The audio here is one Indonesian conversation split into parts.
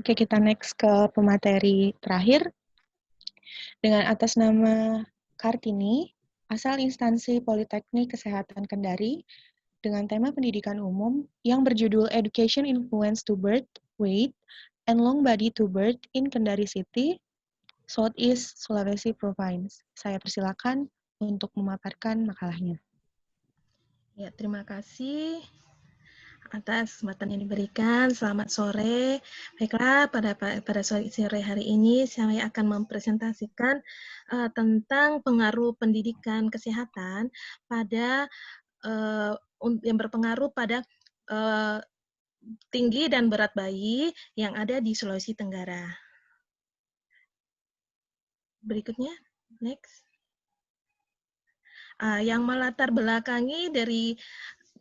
Oke, kita next ke pemateri terakhir. Dengan atas nama Kartini, asal instansi Politeknik Kesehatan Kendari, dengan tema pendidikan umum yang berjudul Education Influence to Birth, Weight, and Long Body to Birth in Kendari City, Southeast Sulawesi Province. Saya persilakan untuk memaparkan makalahnya. Ya, terima kasih atas kesempatan yang diberikan. Selamat sore. Baiklah, pada sore hari ini saya akan mempresentasikan tentang pengaruh pendidikan kesehatan pada yang berpengaruh pada tinggi dan berat bayi yang ada di Sulawesi Tenggara. Berikutnya, next. Yang melatar belakangi dari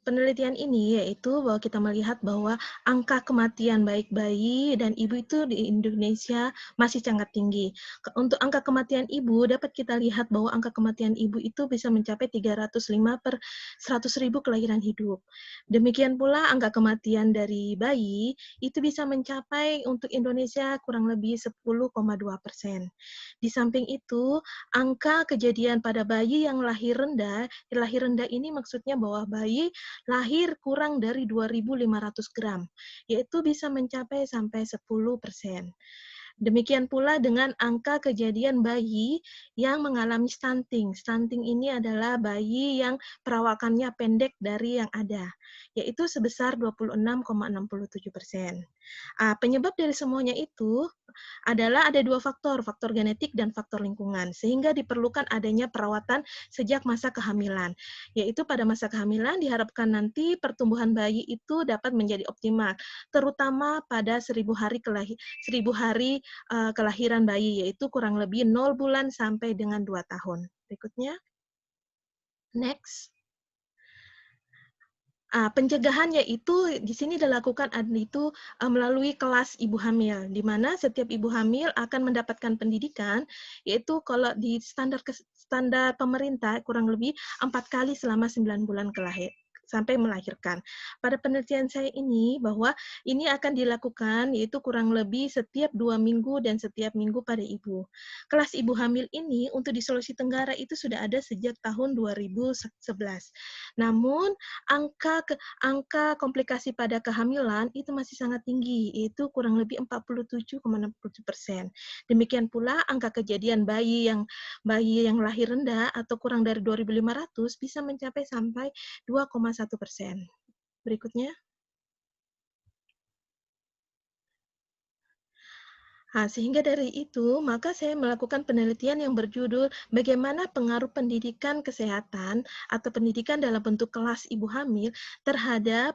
penelitian ini yaitu bahwa kita melihat bahwa angka kematian baik bayi dan ibu itu di Indonesia masih sangat tinggi. Untuk angka kematian ibu dapat kita lihat bahwa angka kematian ibu itu bisa mencapai 305 per 100.000 kelahiran hidup. Demikian pula angka kematian dari bayi itu bisa mencapai untuk Indonesia kurang lebih 10,2%. Di samping itu, angka kejadian pada bayi yang lahir rendah ini maksudnya bahwa bayi lahir kurang dari 2.500 gram, yaitu bisa mencapai sampai 10%. Demikian pula dengan angka kejadian bayi yang mengalami stunting. Stunting ini adalah bayi yang perawakannya pendek dari yang ada, yaitu sebesar 26,67%. Penyebab dari semuanya itu adalah ada dua faktor genetik dan faktor lingkungan, sehingga diperlukan adanya perawatan sejak masa kehamilan. Yaitu pada masa kehamilan diharapkan nanti pertumbuhan bayi itu dapat menjadi optimal, terutama pada 1.000 hari kelahiran bayi, yaitu kurang lebih 0 bulan sampai dengan 2 tahun. Berikutnya. Next. Pencegahannya itu di sini dilakukan itu melalui kelas ibu hamil, di mana setiap ibu hamil akan mendapatkan pendidikan, yaitu kalau di standar pemerintah kurang lebih 4 kali selama 9 bulan sampai melahirkan. Pada penelitian saya ini bahwa ini akan dilakukan yaitu kurang lebih setiap 2 minggu dan setiap minggu pada ibu. Kelas ibu hamil ini untuk di Sulawesi Tenggara itu sudah ada sejak tahun 2011. Namun angka komplikasi pada kehamilan itu masih sangat tinggi, yaitu kurang lebih 47,67%. Demikian pula angka kejadian bayi yang lahir rendah atau kurang dari 2.500 bisa mencapai sampai 2,1%. Berikutnya. Sehingga dari itu, maka saya melakukan penelitian yang berjudul bagaimana pengaruh pendidikan kesehatan atau pendidikan dalam bentuk kelas ibu hamil terhadap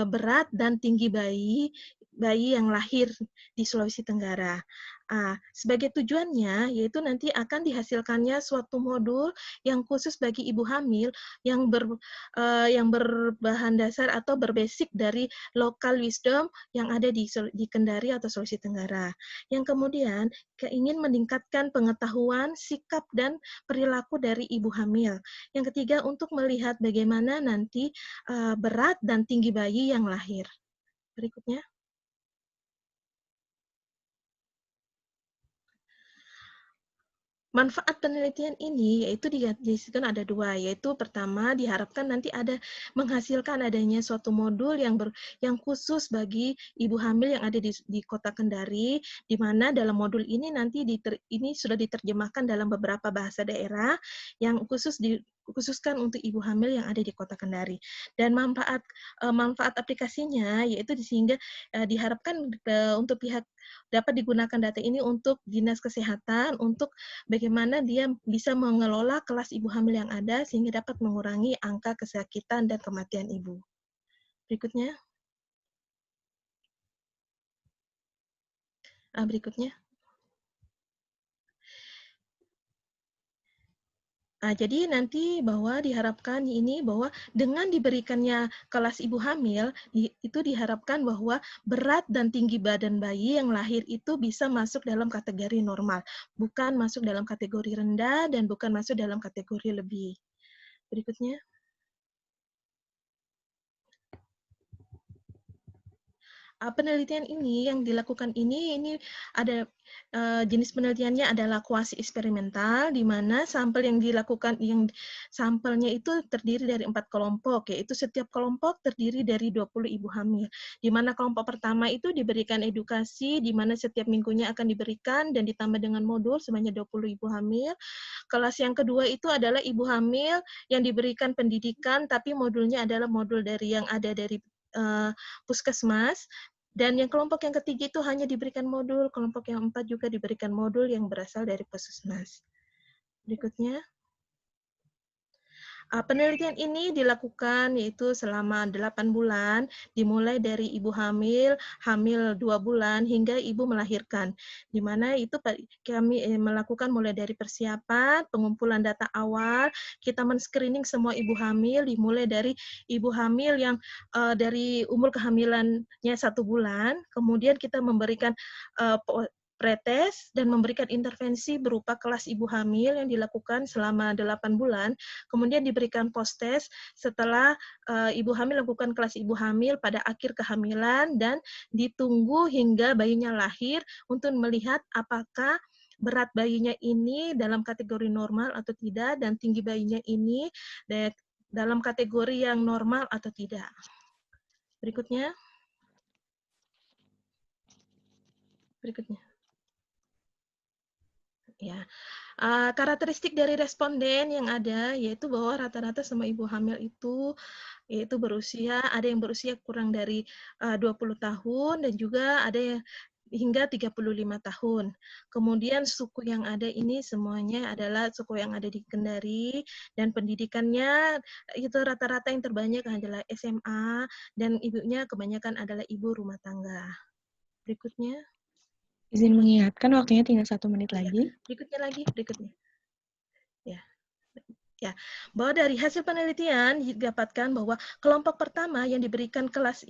berat dan tinggi bayi yang lahir di Sulawesi Tenggara. Sebagai tujuannya, yaitu nanti akan dihasilkannya suatu modul yang khusus bagi ibu hamil yang berbahan dasar atau berbasic dari local wisdom yang ada di Kendari atau Sulawesi Tenggara. Yang kemudian ingin meningkatkan pengetahuan, sikap, dan perilaku dari ibu hamil. Yang ketiga, untuk melihat bagaimana nanti berat dan tinggi bayi yang lahir. Berikutnya. Manfaat penelitian ini yaitu disebutkan ada dua, yaitu pertama diharapkan nanti ada menghasilkan adanya suatu modul yang khusus bagi ibu hamil yang ada di Kota Kendari, di mana dalam modul ini nanti ini sudah diterjemahkan dalam beberapa bahasa daerah yang khususkan untuk ibu hamil yang ada di Kota Kendari. Dan manfaat aplikasinya yaitu sehingga diharapkan untuk pihak dapat digunakan data ini untuk dinas kesehatan untuk bagaimana dia bisa mengelola kelas ibu hamil yang ada sehingga dapat mengurangi angka kesakitan dan kematian ibu. Berikutnya. Berikutnya. Jadi nanti bahwa diharapkan ini bahwa dengan diberikannya kelas ibu hamil, itu diharapkan bahwa berat dan tinggi badan bayi yang lahir itu bisa masuk dalam kategori normal, bukan masuk dalam kategori rendah dan bukan masuk dalam kategori lebih. Berikutnya. Penelitian ini yang dilakukan ini ada jenis penelitiannya adalah kuasi eksperimental, di mana sampel yang dilakukan sampelnya itu terdiri dari 4 kelompok, yaitu setiap kelompok terdiri dari 20 ibu hamil. Di mana kelompok pertama itu diberikan edukasi, di mana setiap minggunya akan diberikan dan ditambah dengan modul sebanyak 20 ibu hamil. Kelas yang kedua itu adalah ibu hamil yang diberikan pendidikan, tapi modulnya adalah modul dari yang ada dari puskesmas. Dan yang kelompok yang ketiga itu hanya diberikan modul, kelompok yang 4 juga diberikan modul yang berasal dari puskesmas. Berikutnya. Penelitian ini dilakukan yaitu selama 8 bulan, dimulai dari ibu hamil 2 bulan, hingga ibu melahirkan. Di mana itu kami melakukan mulai dari persiapan, pengumpulan data awal, kita men-screening semua ibu hamil, dimulai dari ibu hamil yang dari umur kehamilannya 1 bulan, kemudian kita memberikan pretest dan memberikan intervensi berupa kelas ibu hamil yang dilakukan selama 8 bulan, kemudian diberikan post-test setelah ibu hamil lakukan kelas ibu hamil pada akhir kehamilan dan ditunggu hingga bayinya lahir untuk melihat apakah berat bayinya ini dalam kategori normal atau tidak dan tinggi bayinya ini dalam kategori yang normal atau tidak. Berikutnya. Ya, karakteristik dari responden yang ada yaitu bahwa rata-rata semua ibu hamil itu yaitu ada yang berusia kurang dari 20 tahun dan juga ada yang hingga 35 tahun. Kemudian suku yang ada ini semuanya adalah suku yang ada di Kendari dan pendidikannya itu rata-rata yang terbanyak adalah SMA dan ibunya kebanyakan adalah ibu rumah tangga. Berikutnya. Izin mengingatkan waktunya tinggal 1 menit lagi. Berikutnya. Ya, bahwa dari hasil penelitian didapatkan bahwa kelompok pertama yang diberikan kelas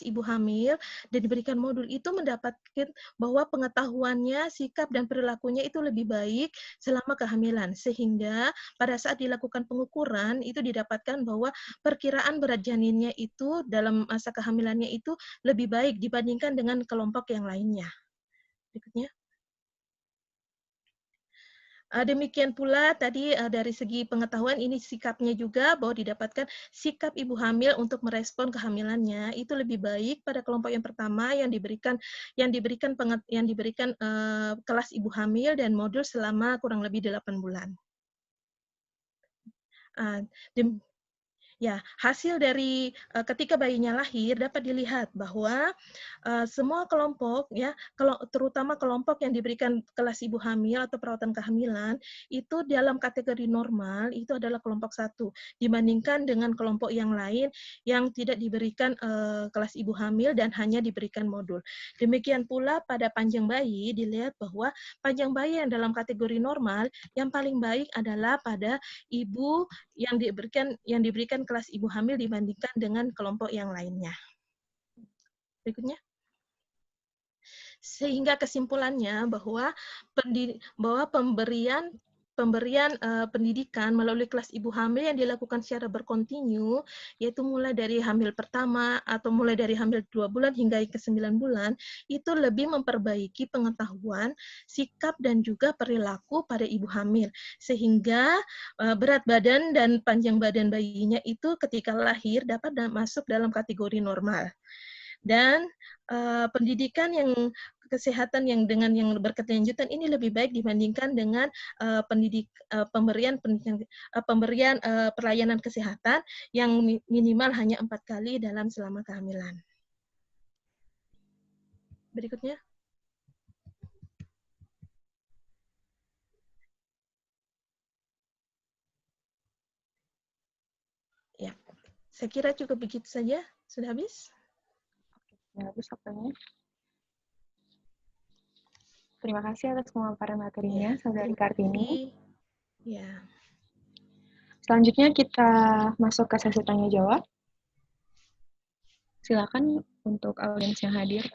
ibu hamil dan diberikan modul itu mendapatkan bahwa pengetahuannya, sikap dan perilakunya itu lebih baik selama kehamilan, sehingga pada saat dilakukan pengukuran itu didapatkan bahwa perkiraan berat janinnya itu dalam masa kehamilannya itu lebih baik dibandingkan dengan kelompok yang lainnya. Berikutnya. Demikian pula tadi dari segi pengetahuan ini sikapnya juga bahwa didapatkan sikap ibu hamil untuk merespon kehamilannya itu lebih baik pada kelompok yang pertama yang diberikan kelas ibu hamil dan modul selama kurang lebih 8 bulan. Ya, hasil dari ketika bayinya lahir dapat dilihat bahwa semua kelompok ya, terutama kelompok yang diberikan kelas ibu hamil atau perawatan kehamilan itu dalam kategori normal itu adalah kelompok 1 dibandingkan dengan kelompok yang lain yang tidak diberikan kelas ibu hamil dan hanya diberikan modul. Demikian pula pada panjang bayi dilihat bahwa panjang bayi yang dalam kategori normal yang paling baik adalah pada ibu yang diberikan kelas ibu hamil dibandingkan dengan kelompok yang lainnya. Berikutnya. Sehingga kesimpulannya bahwa pemberian pendidikan melalui kelas ibu hamil yang dilakukan secara berkontinu, yaitu mulai dari hamil pertama atau mulai dari hamil 2 bulan hingga ke 9 bulan, itu lebih memperbaiki pengetahuan, sikap, dan juga perilaku pada ibu hamil. Sehingga berat badan dan panjang badan bayinya itu ketika lahir dapat masuk dalam kategori normal. Dan pendidikan yang kesehatan yang berkelanjutan ini lebih baik dibandingkan dengan pemberian pelayanan kesehatan yang minimal hanya 4 kali selama kehamilan. Berikutnya. Ya, saya kira cukup begitu saja. Sudah habis? Ya, habis waktunya. Terima kasih atas pemaparan materinya, Saudari Kartini. Ya. Selanjutnya kita masuk ke sesi tanya jawab. Silakan untuk audiens yang hadir.